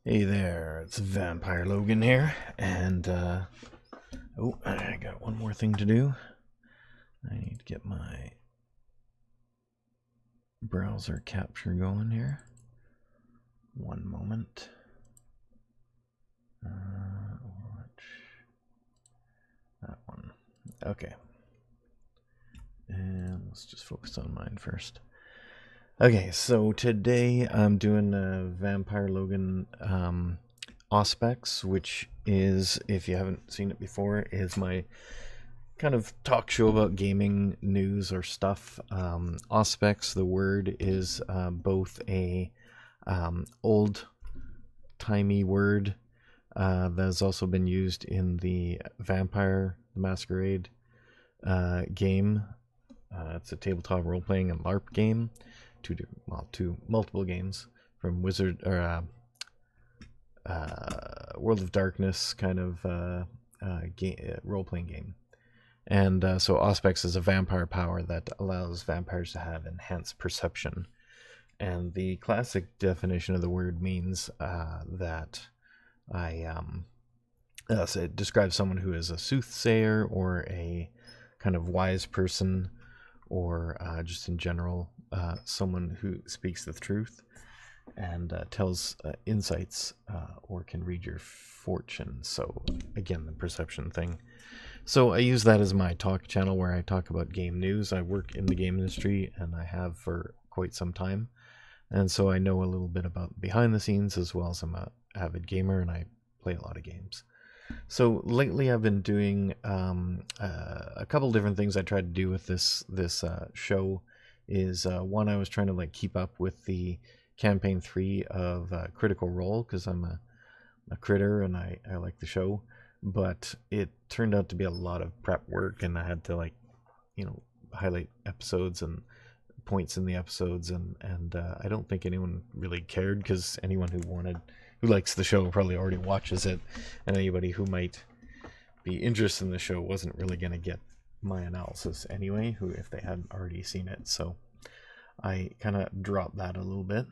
Hey there, it's Vampire Logan here, and oh, I got one more thing to do. I need to get my browser capture going here. One moment. Watch that one. Okay, and let's just focus on mine first. Okay, so today I'm doing a Vampire Logan Auspex, which is, if you haven't seen it before, is my kind of talk show about gaming news or stuff. Auspex, the word, is both a old-timey word that has also been used in the Vampire the Masquerade game. It's a tabletop role-playing and LARP game. Two multiple games from Wizard or World of Darkness kind of role-playing game. And so Auspex is a vampire power that allows vampires to have enhanced perception. And the classic definition of the word means that so it describes someone who is a soothsayer or a kind of wise person, or just in general someone who speaks the truth and tells insights or can read your fortune. So again, the perception thing. So I use that as my talk channel where I talk about game news. I work in the game industry, and I have for quite some time, and so I know a little bit about behind the scenes, as well as I'm a avid gamer and I play a lot of games. So lately I've been doing a couple different things I tried to do with this show. Is one, I was trying to like keep up with the campaign 3 of Critical Role, because I'm a critter and I like the show, but it turned out to be a lot of prep work, and I had to highlight episodes and points in the episodes, and I don't think anyone really cared, because anyone who likes the show probably already watches it, and anybody who might be interested in the show wasn't really going to get my analysis anyway, if they hadn't already seen it. So I kind of dropped that a little bit.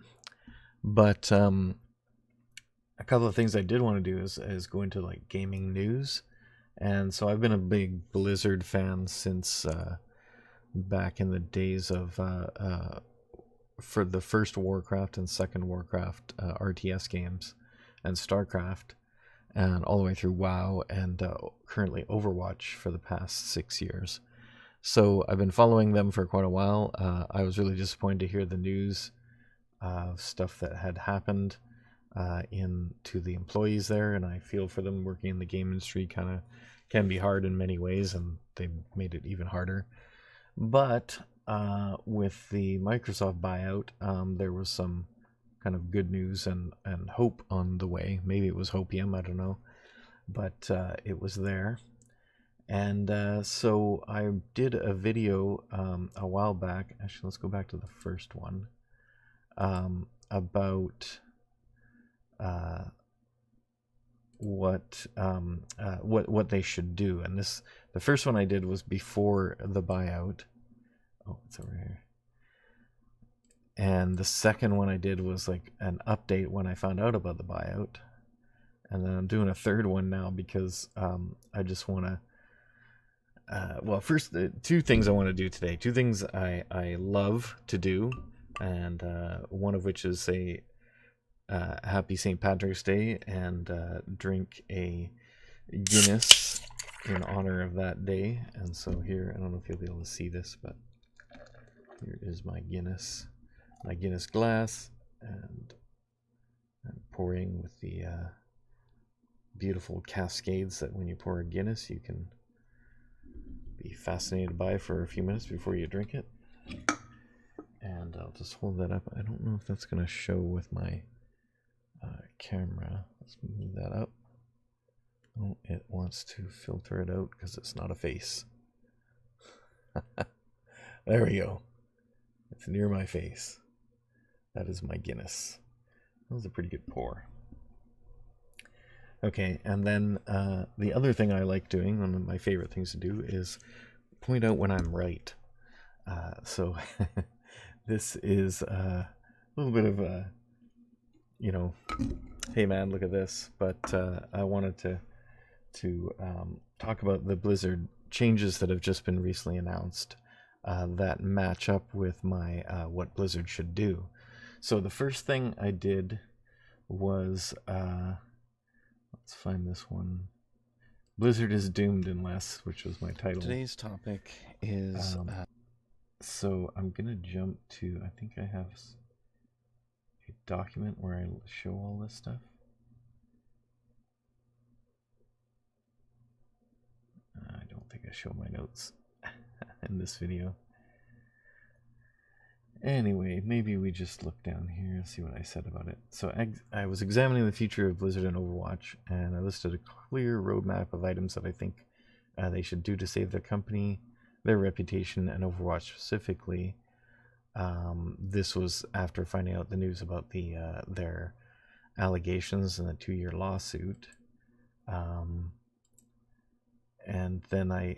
But a couple of things I did want to do is go into like gaming news. And so I've been a big Blizzard fan since back in the days of for the first Warcraft and second Warcraft RTS games, and StarCraft, and all the way through WoW, and currently Overwatch for the past 6 years. So I've been following them for quite a while. I was really disappointed to hear the news of stuff that had happened to the employees there, and I feel for them. Working in the game industry can be hard in many ways, and they made it even harder. But with the Microsoft buyout, there was some kind of good news and hope on the way. Maybe it was hopium, I don't know, but it was there. And so I did a video a while back. Actually, let's go back to the first one, about what they should do. And the first one I did was before the buyout. Oh, it's over here. And the second one I did was like an update when I found out about the buyout. And then I'm doing a third one now because I just want to well, first, two things I want to do today. Two things I love to do, and one of which is a happy St. Patrick's Day, and drink a Guinness in honor of that day. And so here, I don't know if you'll be able to see this, but here is my Guinness glass, and I'm pouring with the beautiful cascades that when you pour a Guinness you can be fascinated by for a few minutes before you drink it. And I'll just hold that up. I don't know if that's going to show with my camera. Let's move that up. Oh, it wants to filter it out because it's not a face. There we go. It's near my face. That is my Guinness. That was a pretty good pour. Okay, and then the other thing I like doing, one of my favorite things to do, is point out when I'm right. So this is a little bit of a, hey man, look at this. But I wanted to talk about the Blizzard changes that have just been recently announced that match up with my what Blizzard should do. So the first thing I did was let's find this one. Blizzard is doomed unless, which was my title. Today's topic is so I'm gonna jump to, I think I have a document where I show all this stuff. I don't think I show my notes in this video. Anyway, maybe we just look down here and see what I said about it. So I was examining the future of Blizzard and Overwatch, and I listed a clear roadmap of items that I think they should do to save their company, their reputation, and Overwatch specifically. This was after finding out the news about their allegations and the 2-year lawsuit. And then I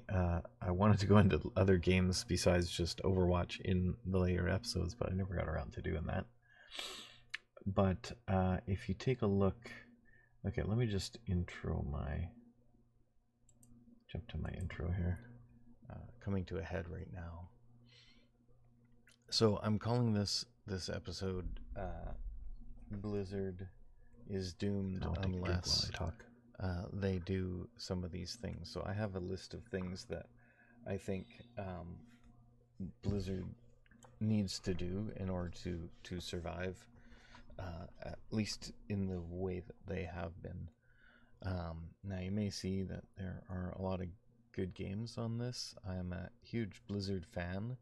wanted to go into other games besides just Overwatch in the later episodes, but I never got around to doing that. But if you take a look, okay, let me just jump to my intro here. Coming to a head right now. So I'm calling this episode Blizzard is doomed unless they do some of these things. So I have a list of things that I think Blizzard needs to do in order to survive, at least in the way that they have been. Now you may see that there are a lot of good games on this. I'm a huge Blizzard fan.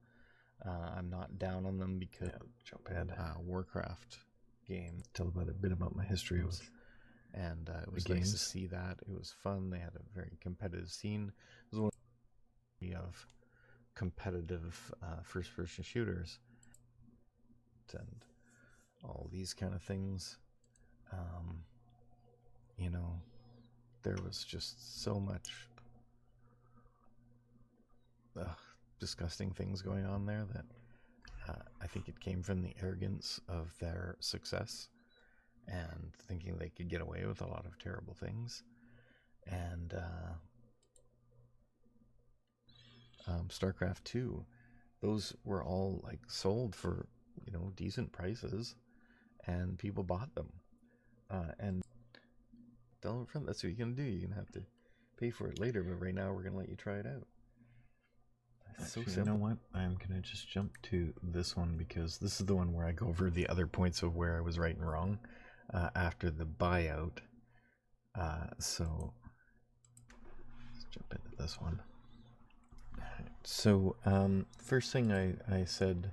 I'm not down on them because Warcraft game. Tell about a bit about my history with. And it was nice to see that. It was fun. They had a very competitive scene. It was one of competitive first-person shooters and all these kind of things. You know, there was just so much disgusting things going on there that I think it came from the arrogance of their success and thinking they could get away with a lot of terrible things. And StarCraft 2, those were all like sold for, you know, decent prices, and people bought them. And don't front, that's what you're gonna do. You're gonna have to pay for it later, but right now we're gonna let you try it out. So you know what? I'm gonna just jump to this one because this is the one where I go over the other points of where I was right and wrong after the buyout. So let's jump into this one. So first thing I said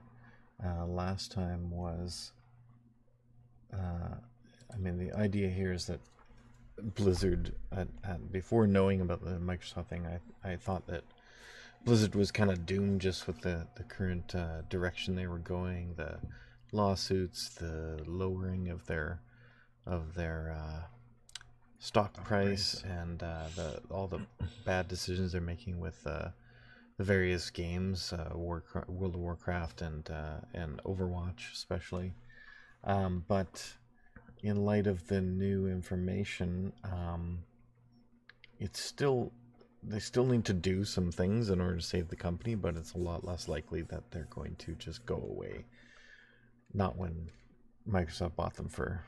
last time was, I mean, the idea here is that Blizzard, before knowing about the Microsoft thing, I thought that Blizzard was kind of doomed just with the current direction they were going, the lawsuits, the lowering of their stock price, and all the bad decisions they're making with the various games, World of Warcraft and Overwatch especially. But in light of the new information, they still need to do some things in order to save the company, but it's a lot less likely that they're going to just go away. Not when Microsoft bought them for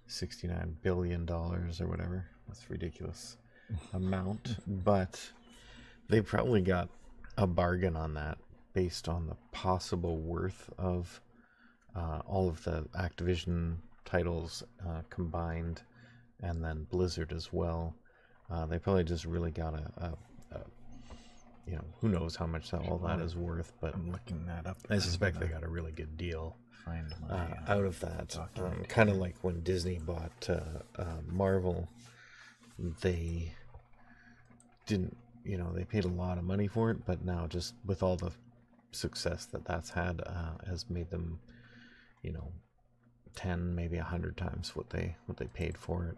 $69 billion or whatever. That's a ridiculous amount. But they probably got a bargain on that based on the possible worth of all of the Activision titles combined, and then Blizzard as well. They probably just really got a you know, who knows how much all that is worth, but I'm looking that up. I suspect they got a really good deal out of that. Kind of like when Disney bought Marvel, they didn't, you know, they paid a lot of money for it, but now just with all the success that's had, has made them, you know, 10, maybe 100 times what they paid for it.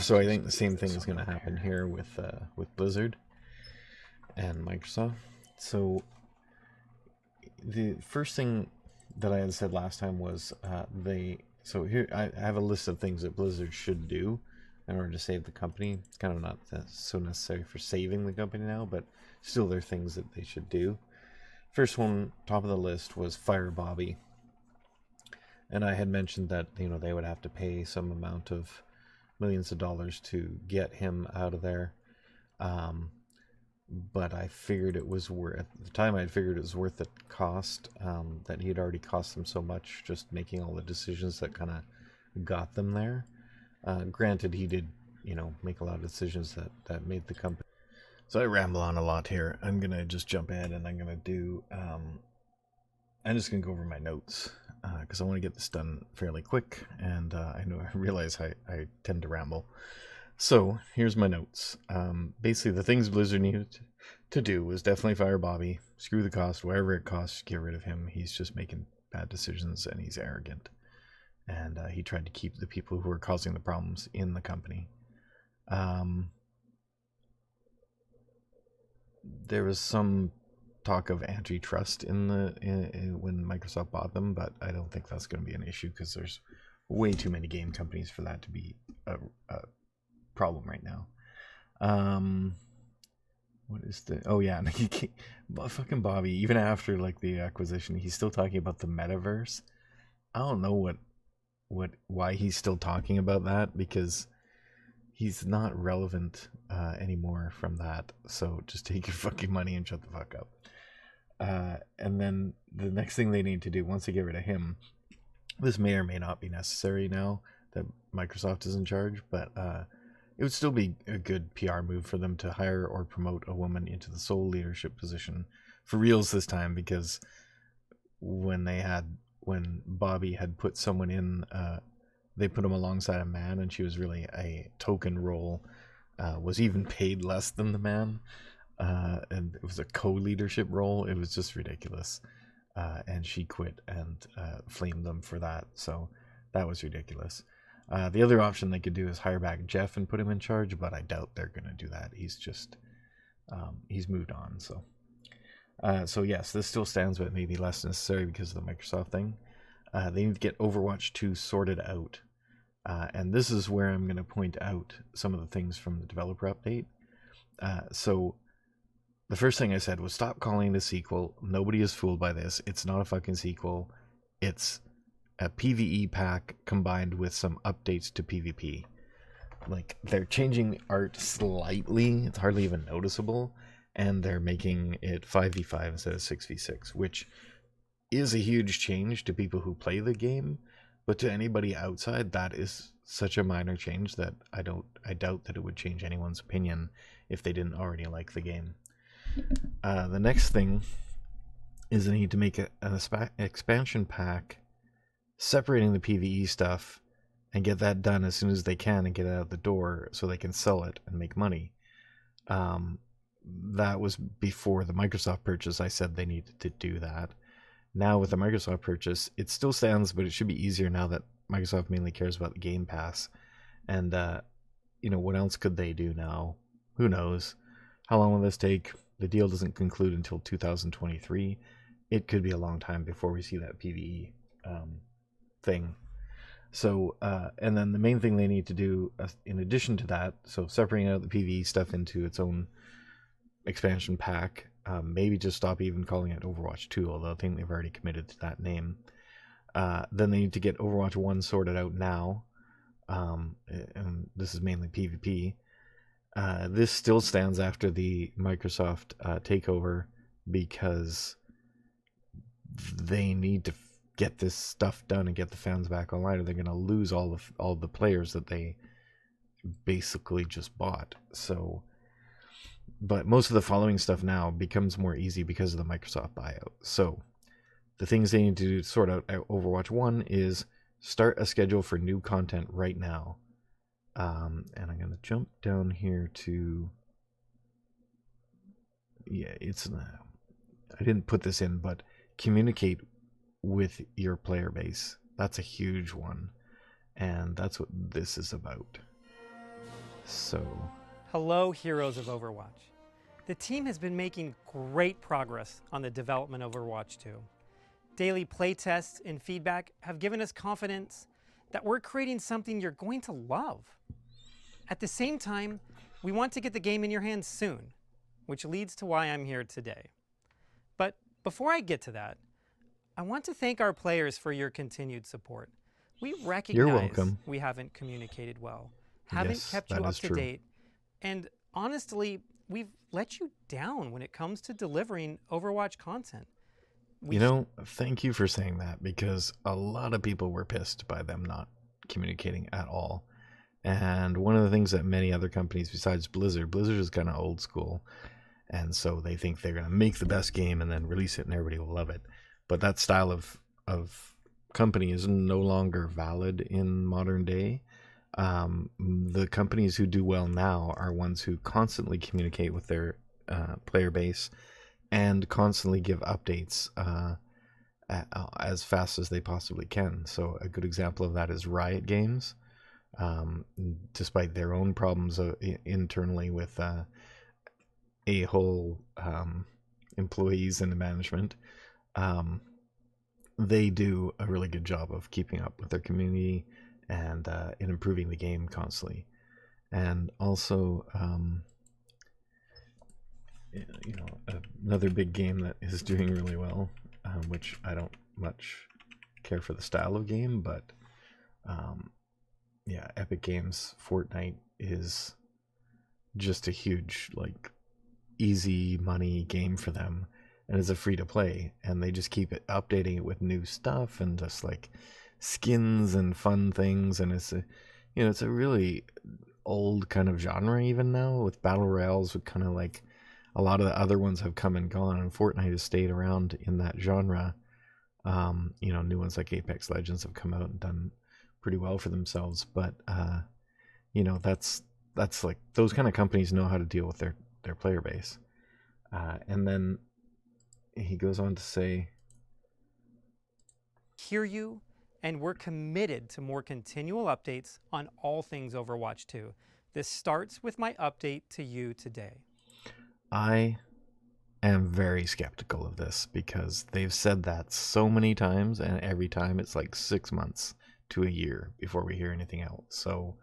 So I think the same thing is going to happen here with Blizzard and Microsoft. So the first thing that I had said last time was they So here I have a list of things that Blizzard should do in order to save the company. It's kind of not so necessary for saving the company now, but still there are things that they should do. First one, top of the list, was fire Bobby. And I had mentioned that, you know, they would have to pay some amount of millions of dollars to get him out of there. But I figured it was worth, at the time I figured it was worth the cost, that he had already cost them so much just making all the decisions that kind of got them there. Granted, he did, you know, make a lot of decisions that made the company. So I ramble on a lot here. I'm going to just jump ahead and I'm going to do, I'm just going to go over my notes because I want to get this done fairly quick. And I realize I tend to ramble. So here's my notes. Basically, the things Blizzard needed to do was definitely fire Bobby, screw the cost, whatever it costs, get rid of him. He's just making bad decisions and he's arrogant. And he tried to keep the people who were causing the problems in the company. There was some talk of antitrust when Microsoft bought them, but I don't think that's going to be an issue because there's way too many game companies for that to be a problem right now. What is the... Oh yeah, fucking Bobby, even after like the acquisition, he's still talking about the metaverse. I don't know why he's still talking about that, because he's not relevant anymore from that. So just take your fucking money and shut the fuck up. And then the next thing they need to do, once they get rid of him, this may or may not be necessary now that Microsoft is in charge, but it would still be a good PR move for them to hire or promote a woman into the sole leadership position for reals this time, because when Bobby had put someone in, they put him alongside a man, and she was really a token role, was even paid less than the man, and it was a co-leadership role. It was just ridiculous, and she quit and flamed them for that, so that was ridiculous. The other option they could do is hire back Jeff and put him in charge, but I doubt they're going to do that. He's just, he's moved on, so. So yes, this still stands, but maybe less necessary because of the Microsoft thing. They need to get Overwatch 2 sorted out. And this is where I'm going to point out some of the things from the developer update. So the first thing I said was stop calling it a sequel. Nobody is fooled by this. It's not a fucking sequel. It's a PvE pack combined with some updates to PvP. Like, they're changing the art slightly. It's hardly even noticeable. And they're making it 5v5 instead of 6v6, which is a huge change to people who play the game, but to anybody outside, that is such a minor change that I doubt that it would change anyone's opinion if they didn't already like the game. The next thing is they need to make an expansion pack separating the PvE stuff and get that done as soon as they can and get it out the door so they can sell it and make money. That was before the Microsoft purchase. I said they needed to do that. Now with the Microsoft purchase, it still stands, but it should be easier now that Microsoft mainly cares about the Game Pass. And, you know, what else could they do now? Who knows? How long will this take? The deal doesn't conclude until 2023. It could be a long time before we see that PvE thing. So, and then the main thing they need to do, in addition to that, so separating out the PvE stuff into its own expansion pack, maybe just stop even calling it Overwatch 2, although I think they've already committed to that name. Then they need to get Overwatch 1 sorted out now, and this is mainly PvP. This still stands after the Microsoft takeover, because they need to get this stuff done and get the fans back online, or they're going to lose all the players that they basically just bought. So, but most of the following stuff now becomes more easy because of the Microsoft buyout. So the things they need to do to sort out Overwatch 1 is start a schedule for new content right now. And I'm going to jump down here to, yeah, I didn't put this in, but communicate with your player base. That's a huge one, and that's what this is about. So, hello, heroes of Overwatch. The team has been making great progress on the development of Overwatch 2. Daily playtests and feedback have given us confidence that we're creating something you're going to love. At the same time, we want to get the game in your hands soon, which leads to why I'm here today. But before I get to that, I want to thank our players for your continued support. We You're recognize welcome. we haven't communicated well, haven't Yes, kept you that up is to true. date, and honestly, we've let you down when it comes to delivering Overwatch content. You know, thank you for saying that, because a lot of people were pissed by them not communicating at all. And one of the things that many other companies besides Blizzard is kind of old school, and so they think they're going to make the best game and then release it and everybody will love it. But that style of company is no longer valid in modern day. The companies who do well now are ones who constantly communicate with their player base and constantly give updates as fast as they possibly can. So a good example of that is Riot Games. Despite their own problems internally with a whole employees and the management, they do a really good job of keeping up with their community and in improving the game constantly. And also, you know, another big game that is doing really well, which I don't much care for the style of game, but yeah, Epic Games Fortnite is just a huge, like, easy money game for them, and it's a free to play, and they just keep it updating it with new stuff and just like skins and fun things. And it's a, you know, it's a really old kind of genre even now, with battle royales, with kind of like a lot of the other ones have come and gone, and Fortnite has stayed around in that genre. You know, new ones like Apex Legends have come out and done pretty well for themselves, but you know, that's like, those kind of companies know how to deal with their player base. And then he goes on to say, hear you, and we're committed to more continual updates on all things Overwatch 2. This starts with my update to you today. I am very skeptical of this, because they've said that so many times, and every time it's like 6 months to a year before we hear anything else. So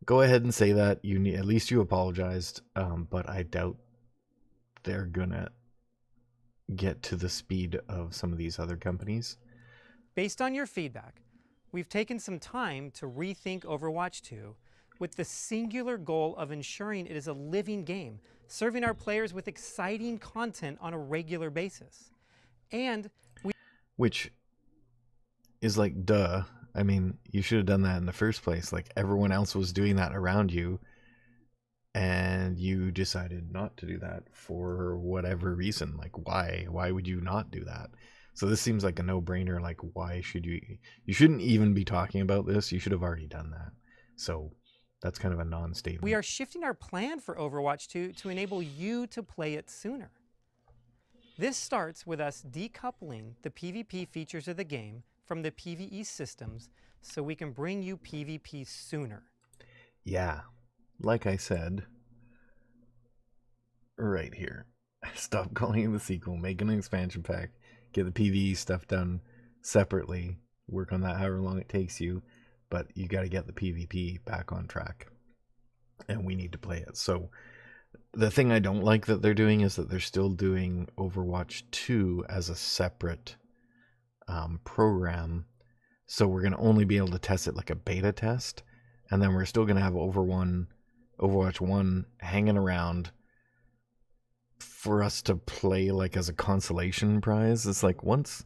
go ahead and say that. You need, at least you apologized, but I doubt they're gonna get to the speed of some of these other companies. Based on your feedback, we've taken some time to rethink Overwatch 2 with the singular goal of ensuring it is a living game, serving our players with exciting content on a regular basis. And which is like, duh. I mean, you should have done that in the first place. Like, everyone else was doing that around you, and you decided not to do that for whatever reason. Like, why would you not do that? So this seems like a no-brainer. Like, why should you shouldn't even be talking about this. You should have already done that. So that's kind of a non-statement. we are shifting our plan for Overwatch 2 to enable you to play it sooner. This starts with us decoupling the PvP features of the game from the PvE systems so we can bring you PvP sooner. Yeah, like I said right here, stop calling it the sequel, make an expansion pack, get the PvE stuff done separately, work on that however long it takes you, but you got to get the PvP back on track, and we need to play it. So the thing I don't like that they're doing is that they're still doing Overwatch 2 as a separate program. So we're going to only be able to test it like a beta test, and then we're still going to have Overwatch 1 hanging around for us to play like as a consolation prize. It's like, once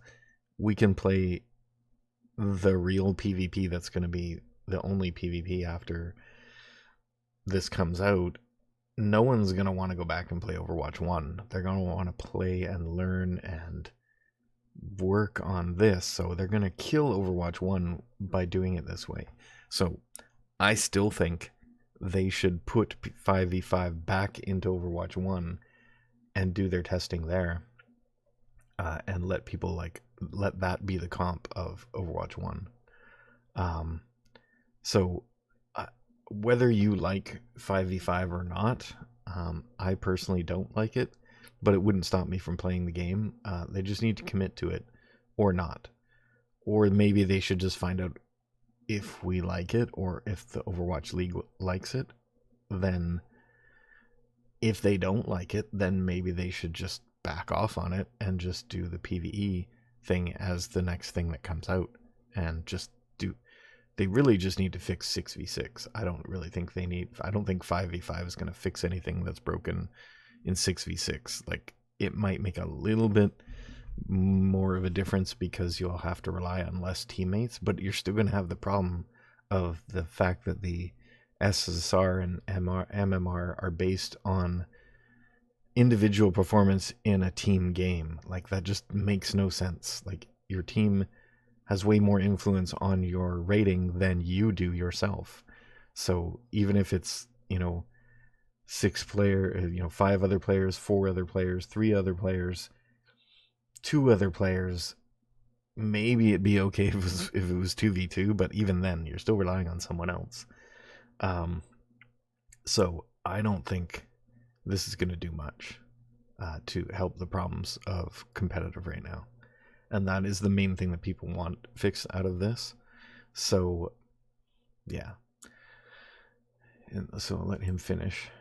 we can play the real PvP, that's going to be the only PvP after this comes out, no one's going to want to go back and play Overwatch 1. They're going to want to play and learn and work on this. So they're going to kill Overwatch 1 by doing it this way. So I still think they should put 5v5 back into Overwatch 1 and do their testing there, and let people let that be the comp of Overwatch 1. So whether you like 5v5 or not, I personally don't like it, but it wouldn't stop me from playing the game. They just need to commit to it, or not. Or maybe they should just find out if we like it, or if the Overwatch League likes it, then if they don't like it, then maybe they should just back off on it and just do the PvE thing as the next thing that comes out, and just do. They really just need to fix 6v6. I don't think 5v5 is going to fix anything that's broken in 6v6. Like, it might make a little bit more of a difference because you'll have to rely on less teammates, but you're still going to have the problem of the fact that the SSR and MMR are based on individual performance in a team game. Like, that just makes no sense. Like, your team has way more influence on your rating than you do yourself. So even if it's, 5 other players, 4 other players, 3 other players, 2 other players, maybe it'd be okay if it was 2v2, but even then you're still relying on someone else. So I don't think this is going to do much to help the problems of competitive right now. And that is the main thing that people want fixed out of this. So, yeah. And so I'll let him finish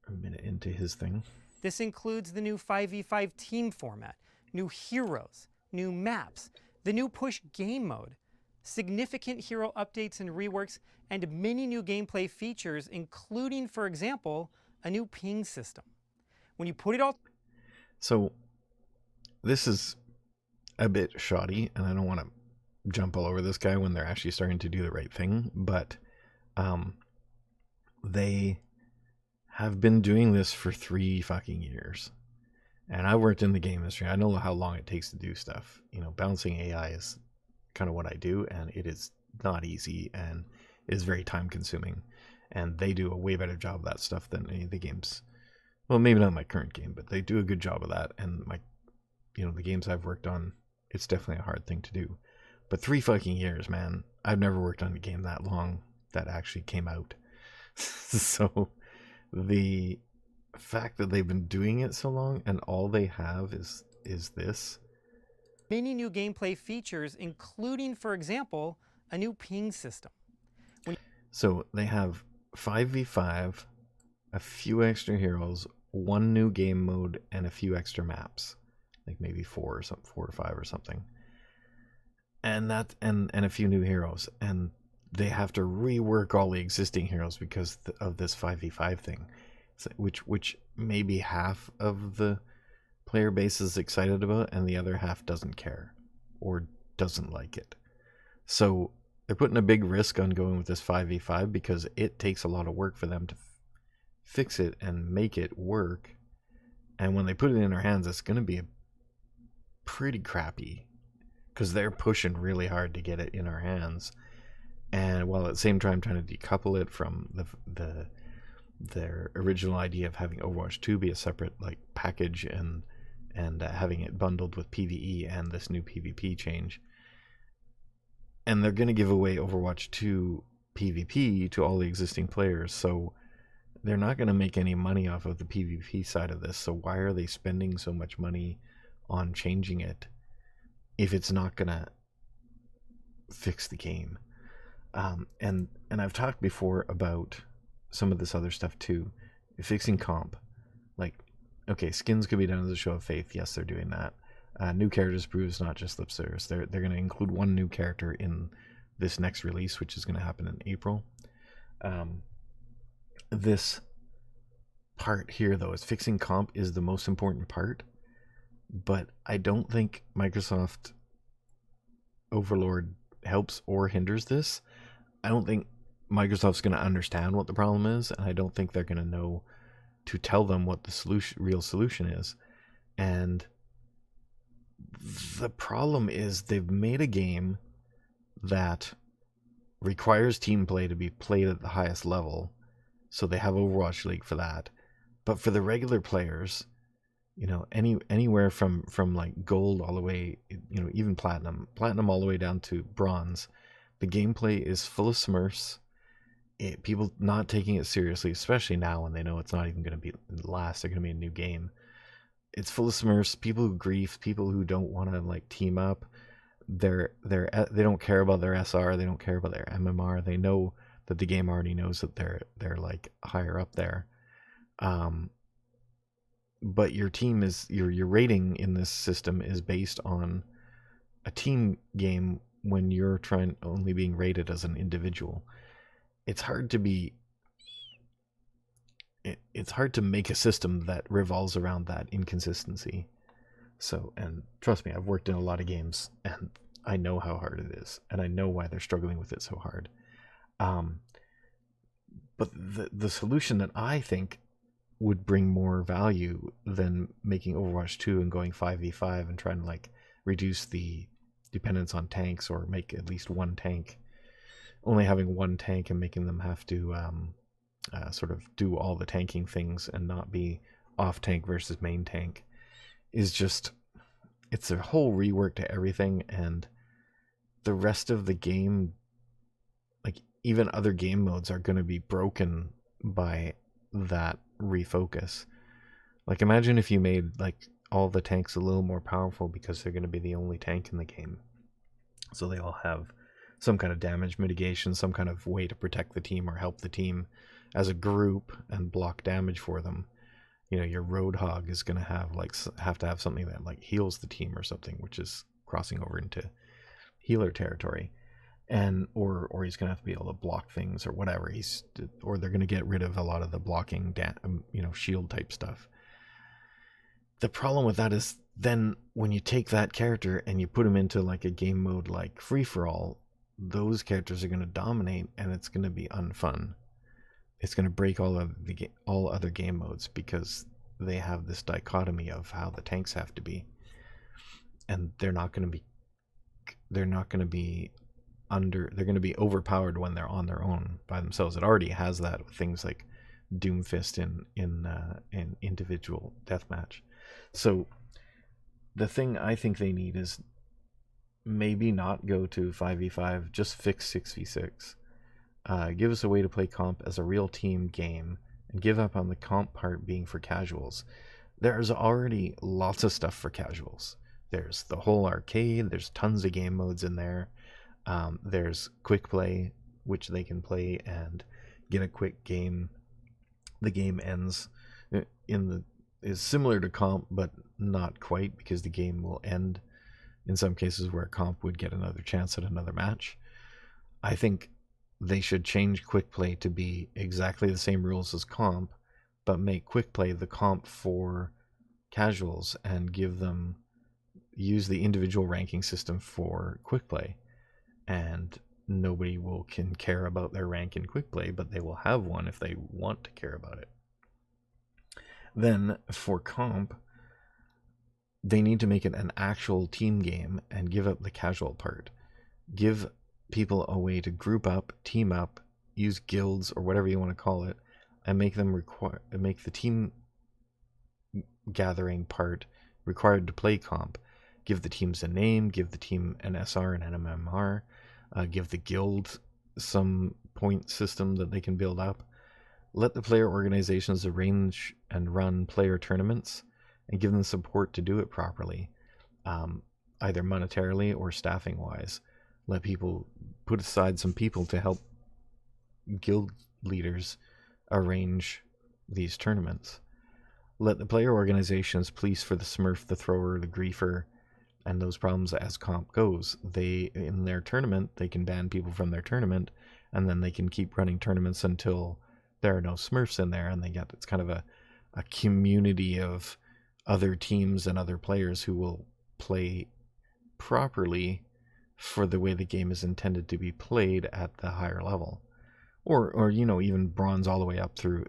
a minute into his thing. This includes the new 5v5 team format, new heroes, new maps, the new push game mode, significant hero updates and reworks, and many new gameplay features, including, for example, a new ping system. When you put it all... So, this is a bit shoddy, and I don't want to jump all over this guy when they're actually starting to do the right thing, but they have been doing this for 3 fucking years. And I worked in the game industry. I know how long it takes to do stuff. Balancing AI is kind of what I do, and it is not easy and is very time consuming. And they do a way better job of that stuff than any of the games. Well, maybe not my current game, but they do a good job of that. And the games I've worked on, it's definitely a hard thing to do. But 3 fucking years, man. I've never worked on a game that long that actually came out. So the fact that they've been doing it so long and all they have is this. Many new gameplay features, including, for example, a new ping system. So they have 5v5, a few extra heroes, 1 new game mode, and a few extra maps. Like maybe 4 or 5 or something. And a few new heroes. And they have to rework all the existing heroes because of this 5v5 thing. Which maybe half of the player base is excited about and the other half doesn't care or doesn't like it. So they're putting a big risk on going with this 5v5 because it takes a lot of work for them to fix it and make it work. And when they put it in our hands, it's going to be pretty crappy because they're pushing really hard to get it in our hands. And while at the same time trying to decouple it from their original idea of having Overwatch 2 be a separate package and having it bundled with PvE and this new PvP change. And they're going to give away Overwatch 2 PvP to all the existing players, so they're not going to make any money off of the PvP side of this. So why are they spending so much money on changing it if it's not going to fix the game? And I've talked before about some of this other stuff too. Fixing comp. Okay, skins could be done as a show of faith. Yes, they're doing that. New characters proves not just lip service. They're going to include 1 new character in this next release, which is going to happen in April. This part here, though, is fixing comp is the most important part. But I don't think Microsoft Overlord helps or hinders this. I don't think Microsoft's going to understand what the problem is, and I don't think they're going to know to tell them what the real solution is. And the problem is they've made a game that requires team play to be played at the highest level, so they have Overwatch League for that. But for the regular players, anywhere from gold all the way, even platinum all the way down to bronze, the gameplay is full of smurfs. People not taking it seriously, especially now when they know it's not even going to be last. They're going to be a new game. It's full of smurfs, people who grief, people who don't want to team up. they don't care about their SR, they don't care about their MMR. They know that the game already knows that they're like higher up there. But your team is your rating in this system is based on a team game when you're only being rated as an individual. It's hard to make a system that revolves around that inconsistency. So, and trust me, I've worked in a lot of games, and I know how hard it is, and I know why they're struggling with it so hard. But the solution that I think would bring more value than making Overwatch 2 and going 5v5 and trying to like reduce the dependence on tanks, or make at least one tank, only having one tank and making them have to sort of do all the tanking things and not be off tank versus main tank, is just, it's a whole rework to everything. And the rest of the game, like even other game modes, are going to be broken by that refocus. Like imagine if you made like all the tanks a little more powerful, because they're going to be the only tank in the game, so they all have some kind of damage mitigation, some kind of way to protect the team or help the team as a group and block damage for them. You know, your Roadhog is going to have to have something that like heals the team or something, which is crossing over into healer territory. And or he's going to have to be able to block things or whatever. Or they're going to get rid of a lot of the blocking shield type stuff. The problem with that is then when you take that character and you put him into like a game mode like free for all, those characters are going to dominate, and it's going to be unfun. It's going to break all other game modes, because they have this dichotomy of how the tanks have to be, and they're going to be overpowered when they're on their own by themselves. It already has that with things like Doomfist in individual deathmatch. So the thing I think they need is maybe not go to 5v5, just fix 6v6. Give us a way to play comp as a real team game, and give up on the comp part being for casuals. There's already lots of stuff for casuals. There's the whole arcade, there's tons of game modes in there. There's quick play, which they can play and get a quick game. The game ends is similar to comp, but not quite, because the game will end in some cases where comp would get another chance at another match. I think they should change quick play to be exactly the same rules as comp, but make quick play the comp for casuals, and use the individual ranking system for quick play. And nobody can care about their rank in quick play, but they will have one if they want to care about it. Then for comp, they need to make it an actual team game and give up the casual part. Give people a way to group up, team up, use guilds or whatever you want to call it, and make the team gathering part required to play comp. Give the teams a name, give the team an SR and an MMR, give the guild some point system that they can build up. Let the player organizations arrange and run player tournaments, and give them support to do it properly, either monetarily or staffing wise. Let people put aside some people to help guild leaders arrange these tournaments. Let the player organizations police for the Smurf, the Thrower, the Griefer, and those problems as comp goes. In their tournament, they can ban people from their tournament, and then they can keep running tournaments until there are no Smurfs in there, and it's kind of a community of other teams and other players who will play properly for the way the game is intended to be played at the higher level, or even bronze all the way up through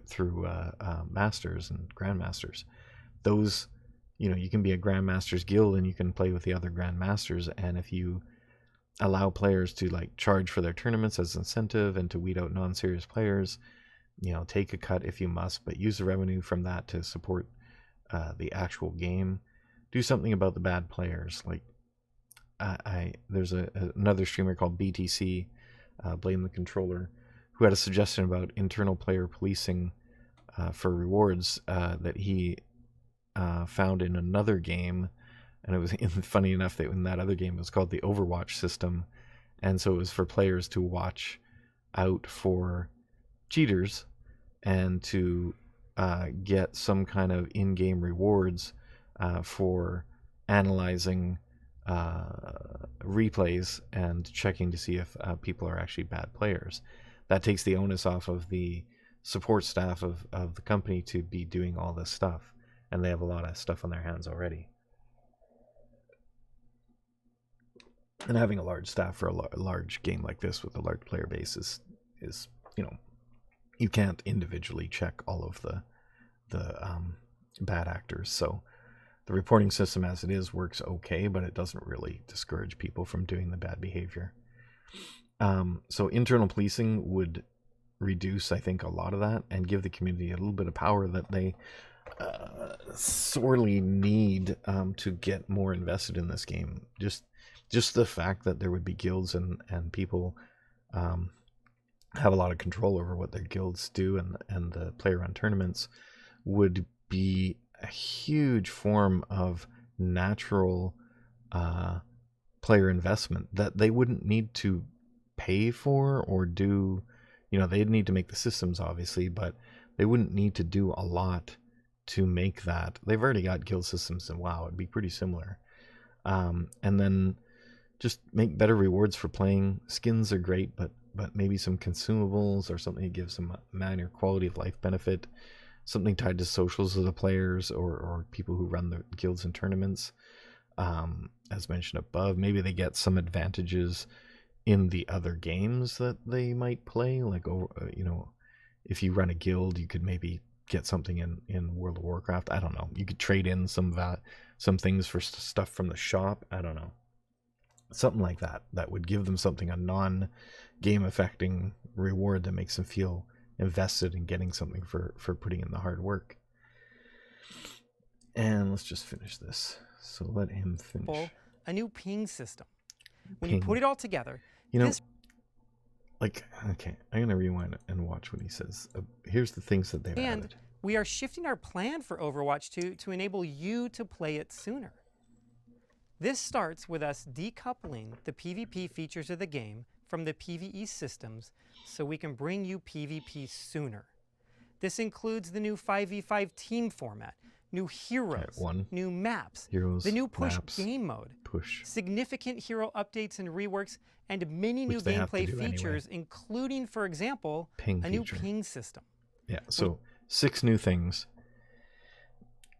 masters and grandmasters. Those, you can be a grandmasters guild and you can play with the other grandmasters, and if you allow players to like charge for their tournaments as incentive and to weed out non-serious players, take a cut if you must, but use the revenue from that to support the actual game. Do something about the bad players. Like there's another streamer called BTC, Blame the Controller, who had a suggestion about internal player policing for rewards that he found in another game, And it was funny enough that in that other game it was called the Overwatch system, and so it was for players to watch out for cheaters and to get some kind of in-game rewards for analyzing replays and checking to see if people are actually bad players. That takes the onus off of the support staff of the company to be doing all this stuff, and they have a lot of stuff on their hands already. And having a large staff for a large game like this with a large player base is you can't individually check all of the bad actors. So the reporting system as it is works okay, but it doesn't really discourage people from doing the bad behavior. So internal policing would reduce, I think, a lot of that and give the community a little bit of power that they sorely need to get more invested in this game. Just the fact that there would be guilds and people have a lot of control over what their guilds do and the player-run tournaments would be a huge form of natural player investment that they wouldn't need to pay for or do. They'd need to make the systems, obviously, but they wouldn't need to do a lot to make that. They've already got guild systems in WoW. It'd be pretty similar. And then just make better rewards for playing. Skins are great, but maybe some consumables or something that gives them a minor quality of life benefit. Something tied to socials of the players or people who run the guilds and tournaments. As mentioned above, maybe they get some advantages in the other games that they might play. Like, if you run a guild, you could maybe get something in World of Warcraft. I don't know. You could trade in some things for stuff from the shop. I don't know. Something like that. That would give them something, a non-game affecting reward that makes them feel invested in getting something for putting in the hard work. And let's just finish this. So let him finish. A new ping system. When you put it all together, okay, I'm going to rewind and watch what he says. Here's the things that they've added. We are shifting our plan for Overwatch 2 to enable you to play it sooner. This starts with us decoupling the PvP features of the game from the PvE systems so we can bring you PvP sooner. This includes the new 5v5 team format, new heroes, new maps, the new push game mode, significant hero updates and reworks, and many new gameplay features, including, for example, a new ping system. Yeah, so 6 new things.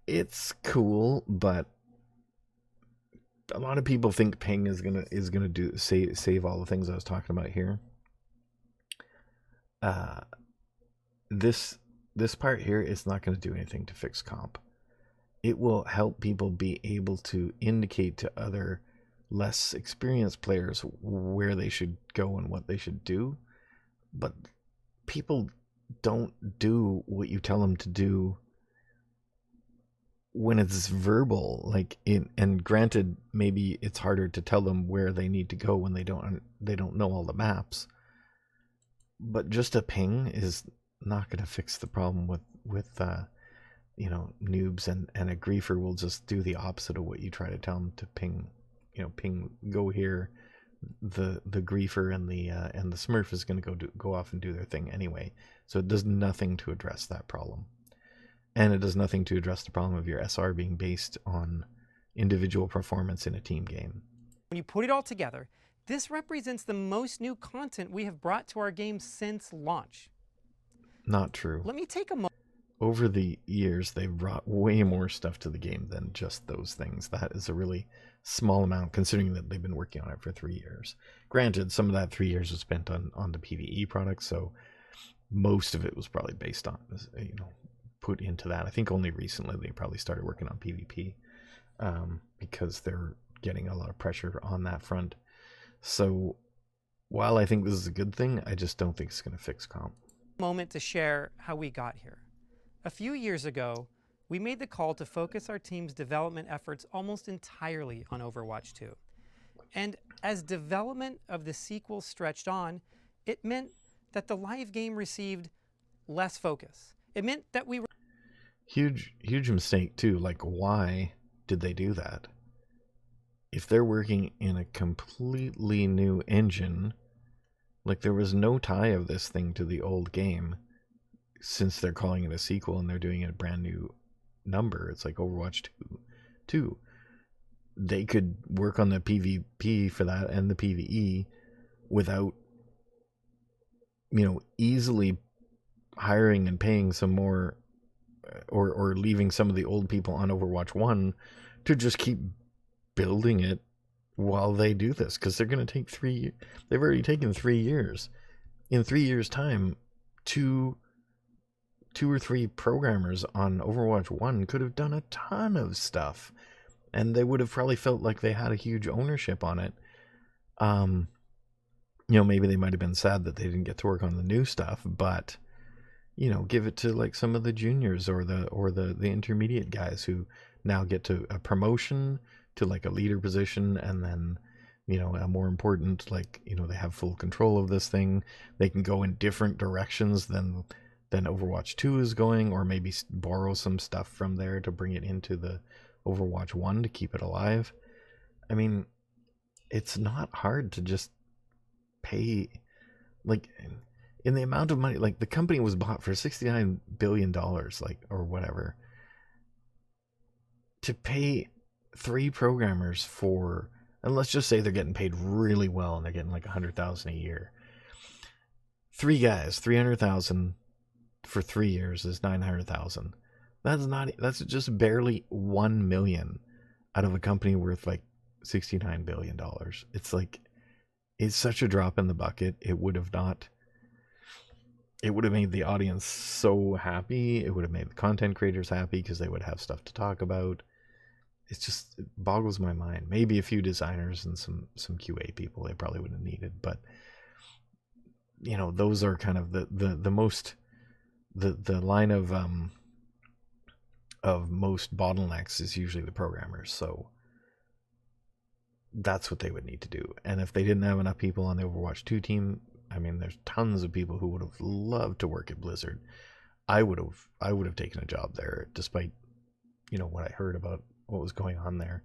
It's cool, but a lot of people think ping is gonna do save all the things I was talking about here. This part here is not going to do anything to fix comp. It will help people be able to indicate to other less experienced players where they should go and what they should do, but people don't do what you tell them to do when it's verbal. And granted, maybe it's harder to tell them where they need to go when they don't know all the maps, but just a ping is not going to fix the problem with noobs, and a griefer will just do the opposite of what you try to tell them to ping. Ping, go here. The griefer and the smurf is going to go off and do their thing anyway. So it does nothing to address that problem, and it does nothing to address the problem of your SR being based on individual performance in a team game. When you put it all together, this represents the most new content we have brought to our game since launch. Not true. Let me take a moment. Over the years, they've brought way more stuff to the game than just those things. That is a really small amount, considering that they've been working on it for 3 years. Granted, some of that 3 years was spent on the PvE product, so most of it was probably based on, put into that. I think only recently they probably started working on PvP because they're getting a lot of pressure on that front. So while I think this is a good thing, I just don't think it's going to fix comp. Moment to share how we got here. A few years ago, we made the call to focus our team's development efforts almost entirely on Overwatch 2. And as development of the sequel stretched on, it meant that the live game received less focus. It meant that we were... Huge mistake too. Why did they do that? if they're working in a completely new engine, like there was no tie of this thing to the old game, since they're calling it a sequel and they're doing it a brand new number. It's like Overwatch 2. They could work on the PvP for that and the PvE without, easily hiring and paying some more, or leaving some of the old people on Overwatch 1 to just keep building it while they do this, because they're going to take they've already taken 3 years. In 3 years' time, two or three programmers on Overwatch 1 could have done a ton of stuff, and they would have probably felt like they had a huge ownership on it. Maybe they might have been sad that they didn't get to work on the new stuff, but give it to like some of the juniors or the intermediate guys who now get to a promotion to like a leader position, and then a more important, like, they have full control of this thing. They can go in different directions than Overwatch 2 is going, or maybe borrow some stuff from there to bring it into the Overwatch 1 to keep it alive. I mean, it's not hard to just pay, like, in the amount of money, like the company was bought for $69 billion, like, or whatever, to pay 3 programmers for, and let's just say they're getting paid really well and they're getting like $100,000 a year. 3 guys, $300,000 for 3 years is $900,000. That's just barely $1 million out of a company worth like $69 billion. It's like, it's such a drop in the bucket. It would have made the audience so happy. It would have made the content creators happy because they would have stuff to talk about. It boggles my mind. Maybe a few designers and some QA people they probably would have needed, but those are kind of the most, the line of most bottlenecks is usually the programmers. So that's what they would need to do. And if they didn't have enough people on the Overwatch 2 team, I mean, there's tons of people who would have loved to work at Blizzard. I would have taken a job there, despite what I heard about what was going on there.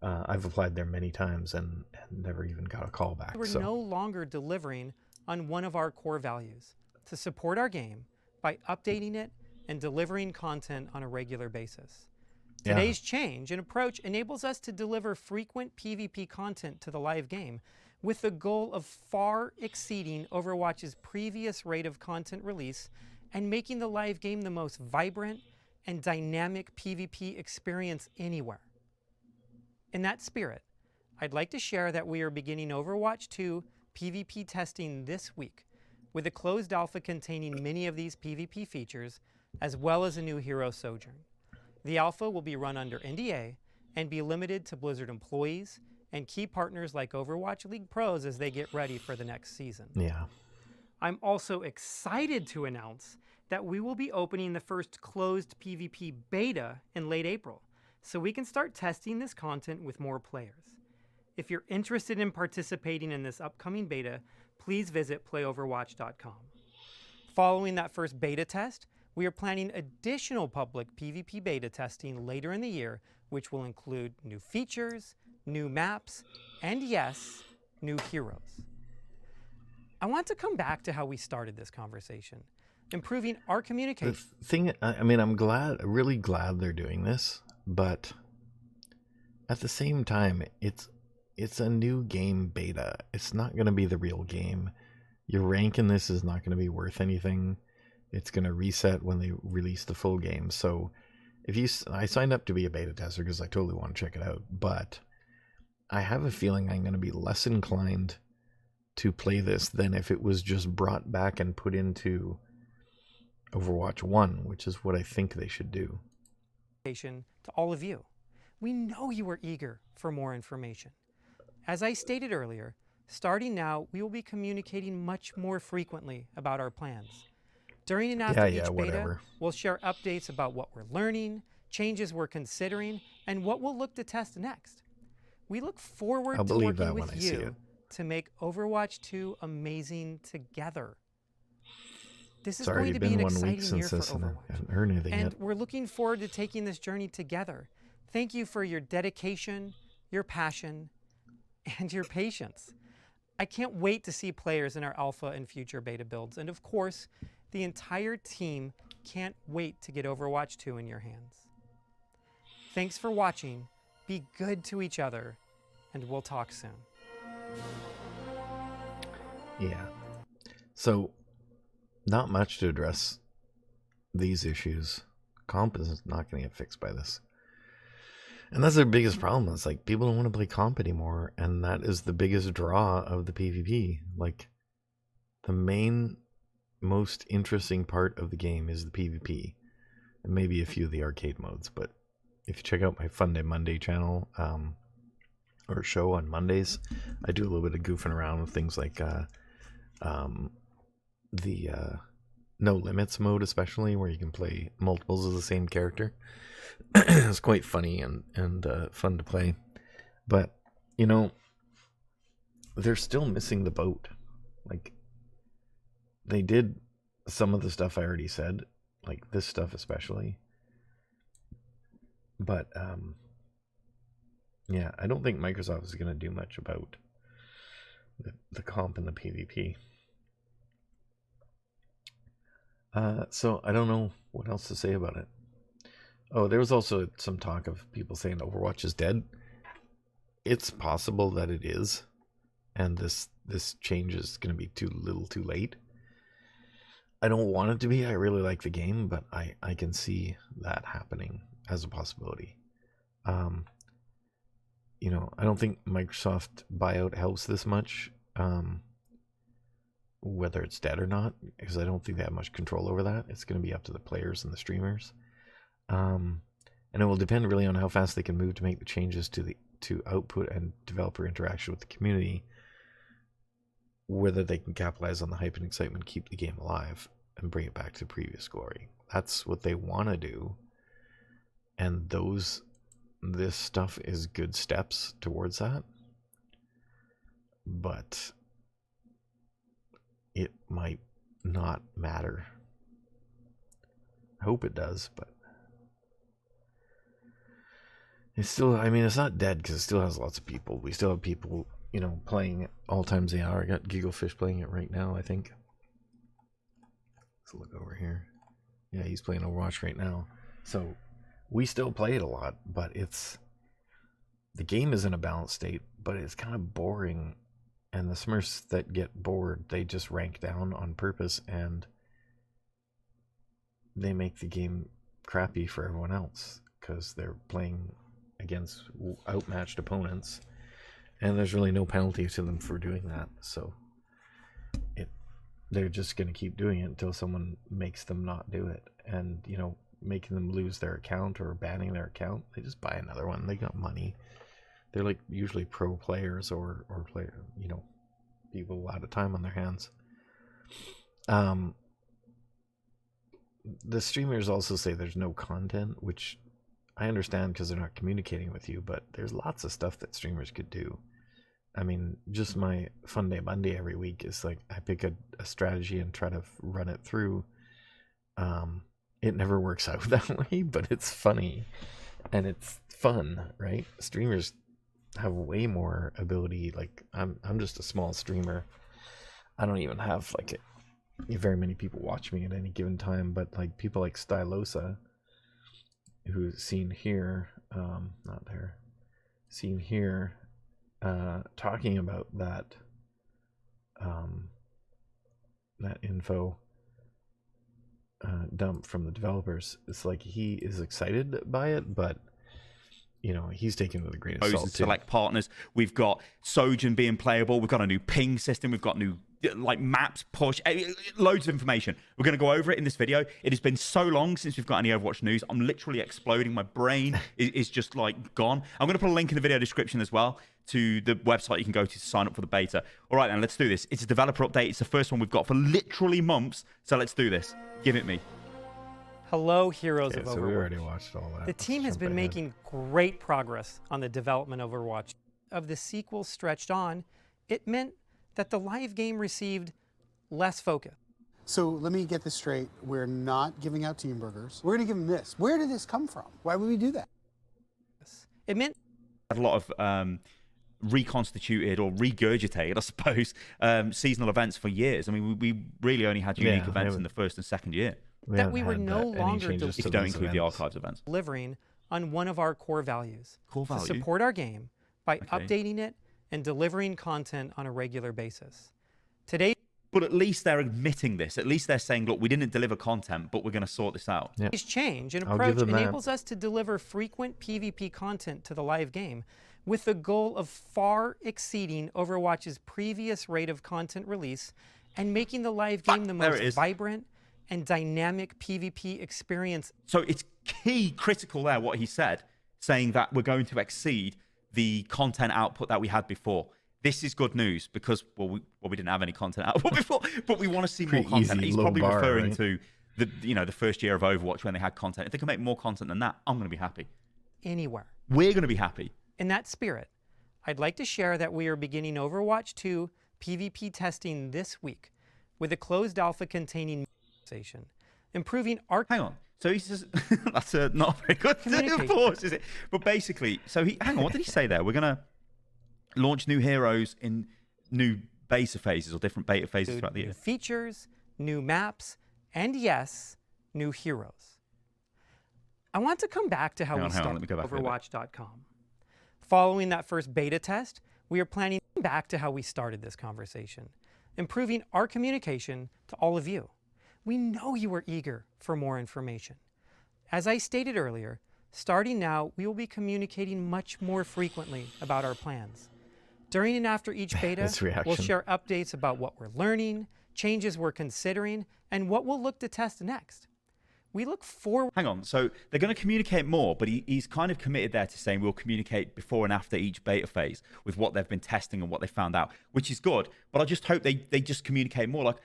I've applied there many times and never even got a call back. We're no longer delivering on one of our core values: to support our game by updating it and delivering content on a regular basis. Today's change in approach enables us to deliver frequent PvP content to the live game, with the goal of far exceeding Overwatch's previous rate of content release and making the live game the most vibrant and dynamic PvP experience anywhere. In that spirit, I'd like to share that we are beginning Overwatch 2 PvP testing this week, with a closed alpha containing many of these PvP features, as well as a new hero Sojourn. The alpha will be run under NDA and be limited to Blizzard employees and key partners like Overwatch League pros as they get ready for the next season. Yeah. I'm also excited to announce that we will be opening the first closed PvP beta in late April, so we can start testing this content with more players. If you're interested in participating in this upcoming beta, please visit playoverwatch.com. Following that first beta test, we are planning additional public PvP beta testing later in the year, which will include new features, new maps, and yes, new heroes. I want to come back to how we started this conversation: improving our communication. The thing, I'm really glad they're doing this, but at the same time, it's a new game beta. It's not going to be the real game. Your rank in this is not going to be worth anything. It's going to reset when they release the full game. So I signed up to be a beta tester because I totally want to check it out, but I have a feeling I'm going to be less inclined to play this than if it was just brought back and put into Overwatch 1, which is what I think they should do. To all of you, we know you are eager for more information. As I stated earlier, starting now, we will be communicating much more frequently about our plans. During and after each beta, we'll share updates about what we're learning, changes we're considering, and what we'll look to test next. We look forward to working with you to make Overwatch 2 amazing together. This is going to be an exciting year for Overwatch, and we're looking forward to taking this journey together. Thank you for your dedication, your passion, and your patience. I can't wait to see players in our alpha and future beta builds. And of course, the entire team can't wait to get Overwatch 2 in your hands. Thanks for watching. Be good to each other, and we'll talk soon. Yeah. So, not much to address these issues. Comp is not going to get fixed by this. And that's their biggest problem. It's like people don't want to play comp anymore, and that is the biggest draw of the PvP. Like, the main, most interesting part of the game is the PvP, and maybe a few of the arcade modes. But if you check out my Fun Day Monday channel, or show on Mondays, I do a little bit of goofing around with things like the no limits mode, especially where you can play multiples of the same character. It's quite funny and fun to play, but you know, they're still missing the boat. Like, they did some of the stuff I already said, like this stuff especially, but yeah, I don't think Microsoft is going to do much about the comp and the PvP. So I don't know what else to say about it. Oh, there was also some talk of people saying Overwatch is dead. It's possible that it is, and this change is going to be too little too late. I don't want it to be. I really like the game, but I can see that happening as a possibility. You know, I don't think Microsoft buyout helps this much, whether it's dead or not, because I don't think they have much control over that. It's going to be up to the players and the streamers. And it will depend really on how fast they can move to make the changes to output and developer interaction with the community, whether they can capitalize on the hype and excitement, keep the game alive, and bring it back to previous glory. That's what they want to do, and this stuff is good steps towards that, but it might not matter. I hope it does, but it's still, I mean, it's not dead because it still has lots of people. We still have people, you know, playing it all times the hour. I got Gigglefish playing it right now, I think. Let's look over here. Yeah, he's playing Overwatch right now. So we still play it a lot, but the game is in a balanced state, but it's kind of boring. And the Smurfs that get bored, they just rank down on purpose, and they make the game crappy for everyone else because they're playing against outmatched opponents, and there's really no penalty to them for doing that. So they're just going to keep doing it until someone makes them not do it, and you know, making them lose their account or banning their account. They just buy another one. They got money. They're like usually pro players or player, you know, people with a lot of time on their hands. The streamers also say there's no content, which I understand because they're not communicating with you, but there's lots of stuff that streamers could do. I mean, just my Fun Day Monday every week is like, I pick a strategy and try to run it through. It never works out that way, but it's funny and it's fun, right? Streamers have way more ability. Like, I'm just a small streamer. I don't even have like very many people watch me at any given time, but like people like Stylosa, who's seen here, not there, seen here, talking about that info dump from the developers. It's like he is excited by it, but you know, he's taken with a grain of salt. Select partners. We've got Sojourn being playable. We've got a new ping system. We've got new like maps, push, loads of information. We're going to go over it in this video. It has been so long since we've got any Overwatch news. I'm literally exploding. My brain is just like gone. I'm going to put a link in the video description as well to the website you can go to sign up for the beta. All right, then, let's do this. It's a developer update. It's the first one we've got for literally months. So let's do this. Give it me. Hello, heroes of Overwatch. So we already watched all that. The team has been making great progress on the development of Overwatch. Of the sequel stretched on, it meant that the live game received less focus. So let me get this straight. We're not giving out team burgers. We're going to give them this. Where did this come from? Why would we do that? It meant had a lot of reconstituted or regurgitated, I suppose, seasonal events for years. I mean, we really only had unique events in the first and second year. That we were no longer if you don't include the archives events. Delivering on one of our core values. Core value? To support our game by updating it and delivering content on a regular basis. Today, but at least they're admitting this. At least they're saying, look, we didn't deliver content, but we're going to sort this out. Today's change and approach enables us to deliver frequent PvP content to the live game with the goal of far exceeding Overwatch's previous rate of content release and making the live game the most vibrant and dynamic PvP experience. So it's key critical there, what he said, saying that we're going to exceed the content output that we had before. This is good news because, well, we didn't have any content output before, but we want to see more content. He's probably referring to the first year of Overwatch when they had content. If they can make more content than that, I'm going to be happy. Anywhere. We're going to be happy. In that spirit, I'd like to share that we are beginning Overwatch 2 PvP testing this week with a closed alpha containing station, improving our... Hang on. So he says, that's not a very good pause, is it? But basically, hang on, what did he say there? We're going to launch new heroes in new beta phases or different beta phases throughout the year. New features, new maps, and yes, new heroes. I want to come back to how we started Overwatch.com. Following that first beta test, we are planning back to how we started this conversation, improving our communication to all of you. We know you are eager for more information. As I stated earlier, starting now, we will be communicating much more frequently about our plans. During and after each beta, we'll share updates about what we're learning, changes we're considering, and what we'll look to test next. We look forward... Hang on, so they're going to communicate more, but he's kind of committed there to saying we'll communicate before and after each beta phase with what they've been testing and what they found out, which is good, but I just hope they just communicate more. Like,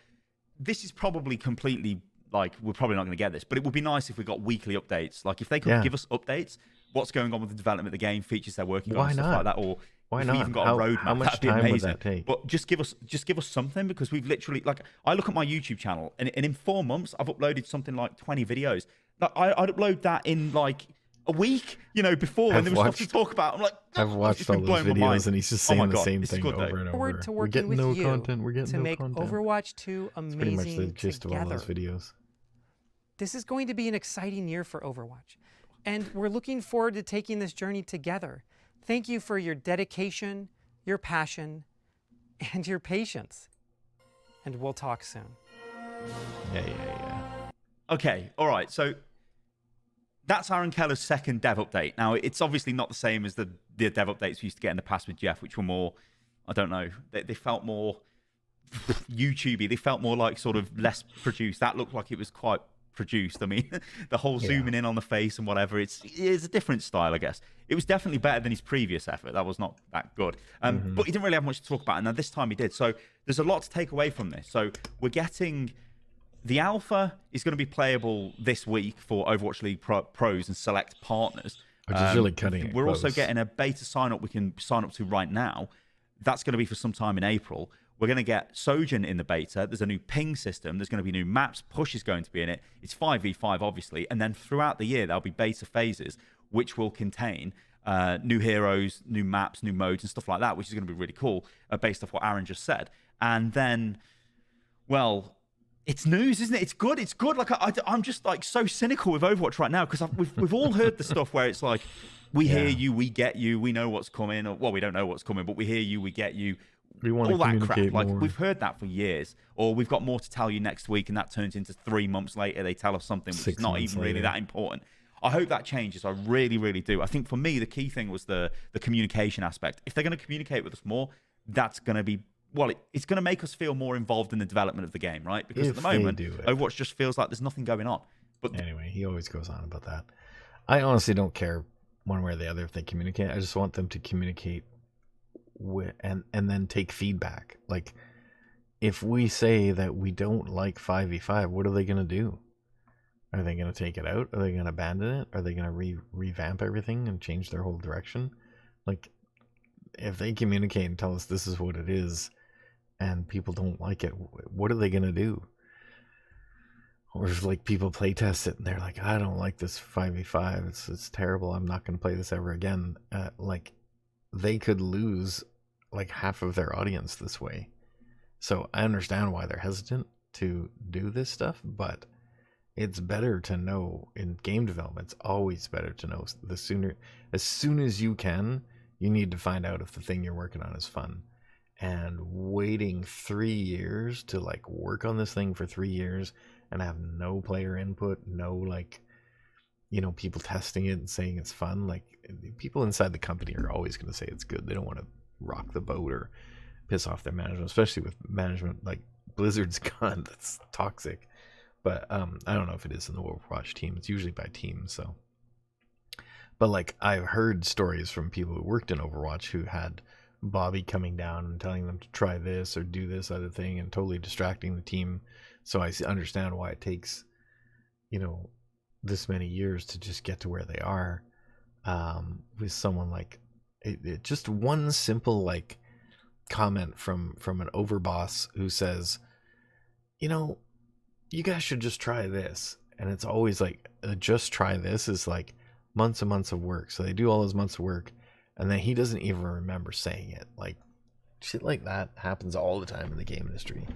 this is probably completely, like, we're probably not going to get this, but it would be nice if we got weekly updates. Like, if they could give us updates, what's going on with the development of the game, features they're working on, stuff like that, or... Why if not? we even got a roadmap, how much that'd be time amazing. would that take? But just give us something, because we've literally, like, I look at my YouTube channel and in 4 months I've uploaded something like 20 videos. Like, I'd upload that in like a week, before when there was stuff to talk about. I'm like, I've watched all those videos and he's just saying the same thing over and over. Forward to we're getting no content. We're getting to no make content. Overwatch 2 amazing. That's pretty much the gist of all those videos. This is going to be an exciting year for Overwatch, and we're looking forward to taking this journey together. Thank you for your dedication, your passion, and your patience. And we'll talk soon. Yeah. Okay, all right. So that's Aaron Keller's second dev update. Now, it's obviously not the same as the dev updates we used to get in the past with Jeff, which were more, I don't know, they felt more YouTubey. They felt more like sort of less produced. That looked like it was quite produced. I mean, the whole zooming in on the face and whatever, it's a different style, I guess. It was definitely better than his previous effort. That was not that good. But he didn't really have much to talk about, and now this time he did. So there's a lot to take away from this. So we're getting... The alpha is going to be playable this week for Overwatch League pros and select partners. Which is really cutting it. We're also getting a beta sign-up we can sign up to right now. That's going to be for some time in April. We're going to get Sojourn in the beta. There's a new ping system. There's going to be new maps. Push is going to be in it. It's 5v5, obviously. And then throughout the year, there'll be beta phases, which will contain new heroes, new maps, new modes, and stuff like that, which is going to be really cool, based off what Aaron just said. And then, well... It's news, isn't it? It's good. It's good. Like I'm just like so cynical with Overwatch right now, because we've all heard the stuff where it's like, we hear you, we get you, we know what's coming. Or, well, we don't know what's coming, but we hear you, we get you. We want all to that crap. More. Like, we've heard that for years. Or we've got more to tell you next week, and that turns into 3 months later they tell us something which is not even really that important. I hope that changes. I really, really do. I think for me the key thing was the communication aspect. If they're going to communicate with us more, that's going to be. Well, it's going to make us feel more involved in the development of the game, right? Because at the moment, Overwatch just feels like there's nothing going on. But anyway, he always goes on about that. I honestly don't care one way or the other if they communicate. I just want them to communicate and then take feedback. Like, if we say that we don't like 5v5, what are they going to do? Are they going to take it out? Are they going to abandon it? Are they going to revamp everything and change their whole direction? Like, if they communicate and tell us this is what it is, and people don't like it, what are they going to do? Or if like people play test it and they're like, I don't like this 5v5, it's terrible, I'm not going to play this ever again. Like, they could lose like half of their audience this way. So I understand why they're hesitant to do this stuff, but it's better to know in game development. It's always better to know as soon as you can, you need to find out if the thing you're working on is fun. And waiting 3 years to like work on this thing for 3 years and have no player input, no like, people testing it and saying it's fun. Like, people inside the company are always going to say it's good. They don't want to rock the boat or piss off their management, especially with management like Blizzard's gone. That's toxic. But I don't know if it is in the Overwatch team. It's usually by team. So, but like, I've heard stories from people who worked in Overwatch who had Bobby coming down and telling them to try this or do this other thing and totally distracting the team. So I understand why it takes, this many years to just get to where they are. With someone like it just one simple like comment from an overboss who says, you guys should just try this. And it's always like, just try this is like months and months of work. So they do all those months of work, and then he doesn't even remember saying it. Like, shit like that happens all the time in the game industry.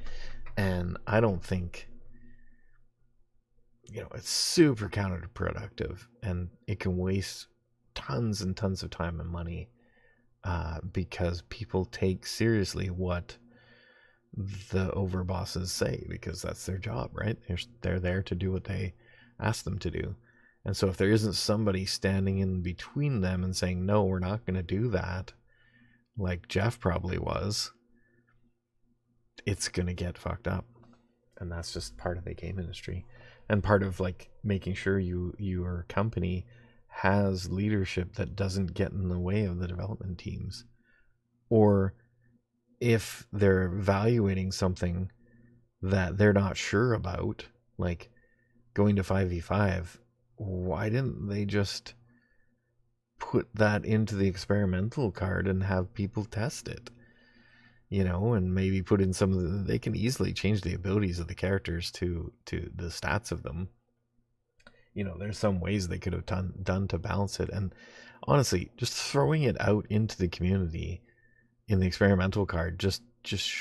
And I don't think, it's super counterproductive, and it can waste tons and tons of time and money because people take seriously what the overbosses say, because that's their job, right? They're there to do what they ask them to do. And so if there isn't somebody standing in between them and saying, no, we're not going to do that, like Jeff probably was, it's going to get fucked up. And that's just part of the game industry, and part of like making sure your company has leadership that doesn't get in the way of the development teams. Or if they're evaluating something that they're not sure about, like going to 5v5, why didn't they just put that into the experimental card and have people test it? And maybe put in some of they can easily change the abilities of the characters to the stats of them. There's some ways they could have done to balance it. And honestly, just throwing it out into the community in the experimental card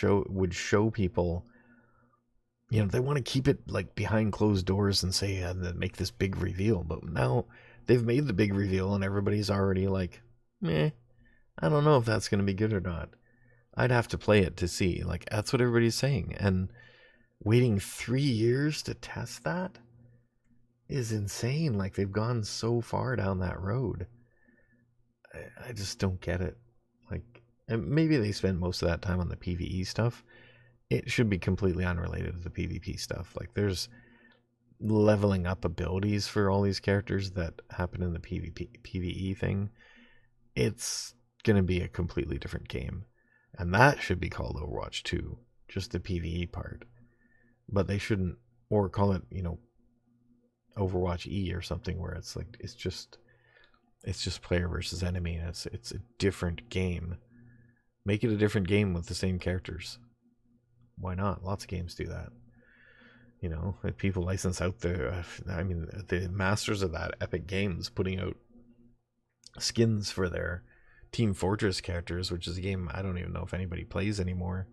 would show people, they want to keep it like behind closed doors and say, make this big reveal. But now they've made the big reveal and everybody's already like, I don't know if that's going to be good or not. I'd have to play it to see. Like, that's what everybody's saying. And waiting 3 years to test that is insane. Like, they've gone so far down that road. I just don't get it. Like, and maybe they spent most of that time on the PvE stuff. It should be completely unrelated to the PvP stuff. Like, there's leveling up abilities for all these characters that happen in the PvE thing. It's going to be a completely different game. And that should be called Overwatch 2, just the PvE part. But they shouldn't, or call it, Overwatch E or something, where it's like it's just player versus enemy, and it's a different game. Make it a different game with the same characters. Why not? Lots of games do that. If people license out the masters of that, Epic Games, putting out skins for their Team Fortress characters, which is a game I don't even know if anybody plays anymore,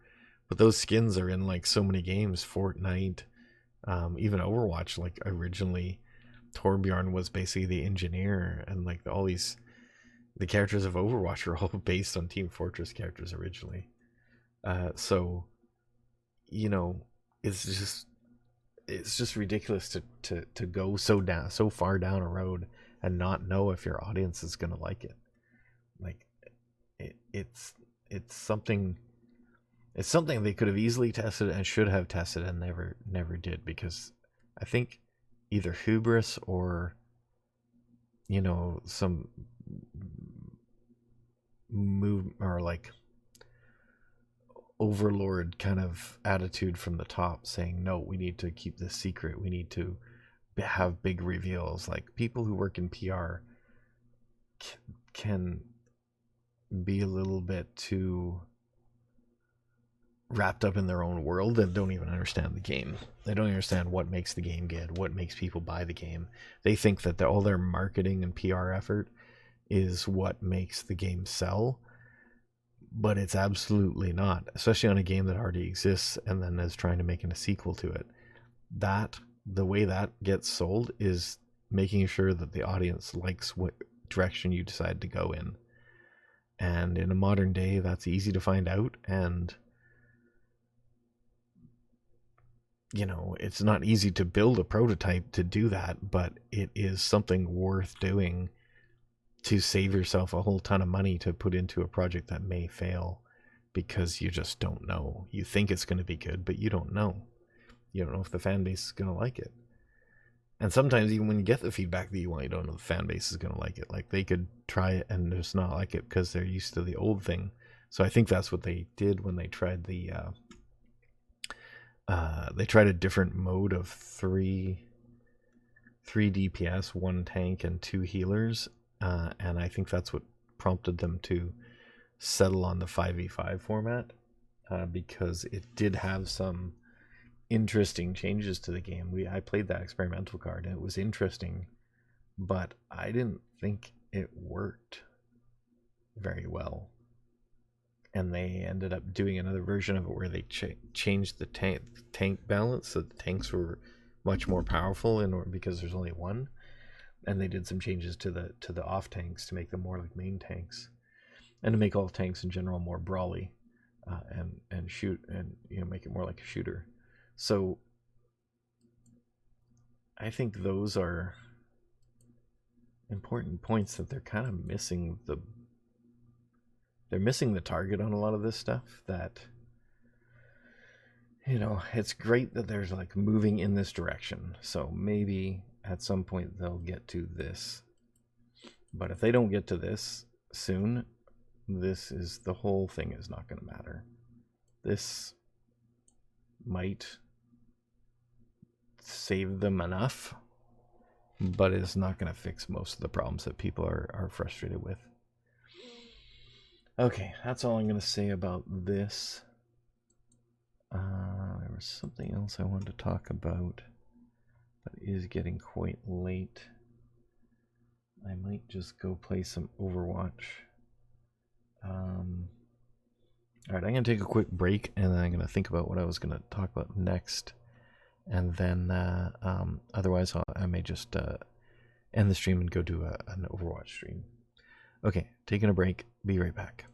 but those skins are in like so many games. Fortnite, even Overwatch. Like, originally Torbjorn was basically the engineer, and like the characters of Overwatch are all based on Team Fortress characters originally. So it's just ridiculous to go so far down a road and not know if your audience is going to like it. Like, it's something they could have easily tested and should have tested and never did, because I think either hubris or some move or like overlord kind of attitude from the top, saying, no, we need to keep this secret, we need to have big reveals. Like, people who work in PR can be a little bit too wrapped up in their own world and don't even understand the game. They don't understand what makes the game good, what makes people buy the game. They think that all their marketing and PR effort is what makes the game sell, but it's absolutely not, especially on a game that already exists and then is trying to make a sequel to it. The way that gets sold is making sure that the audience likes what direction you decide to go in. And in a modern day, that's easy to find out, and it's not easy to build a prototype to do that, but it is something worth doing to save yourself a whole ton of money to put into a project that may fail, because you just don't know. You think it's going to be good, but you don't know. You don't know if the fan base is going to like it. And sometimes even when you get the feedback that you want, you don't know the fan base is going to like it. Like, they could try it and just not like it because they're used to the old thing. So I think that's what they did when they tried they tried a different mode of three DPS, 1 tank, and 2 healers. And I think that's what prompted them to settle on the 5v5 format, because it did have some interesting changes to the game. I played that experimental card and it was interesting, but I didn't think it worked very well. And they ended up doing another version of it where they changed the tank balance, so the tanks were much more powerful because there's only one. And they did some changes to the off tanks to make them more like main tanks, and to make all tanks in general more brawly, and shoot, and make it more like a shooter. So I think those are important points that they're kind of missing the target on a lot of this stuff. That it's great that there's like moving in this direction, so maybe at some point they'll get to this. But if they don't get to this soon, the whole thing is not going to matter. This might save them enough, but it's not going to fix most of the problems that people are frustrated with. Okay, that's all I'm going to say about this. There was something else I wanted to talk about, but it is getting quite late. I might just go play some Overwatch. Alright, I'm going to take a quick break, and then I'm going to think about what I was going to talk about next. And then, otherwise, I may just end the stream and go do an Overwatch stream. Okay, taking a break. Be right back.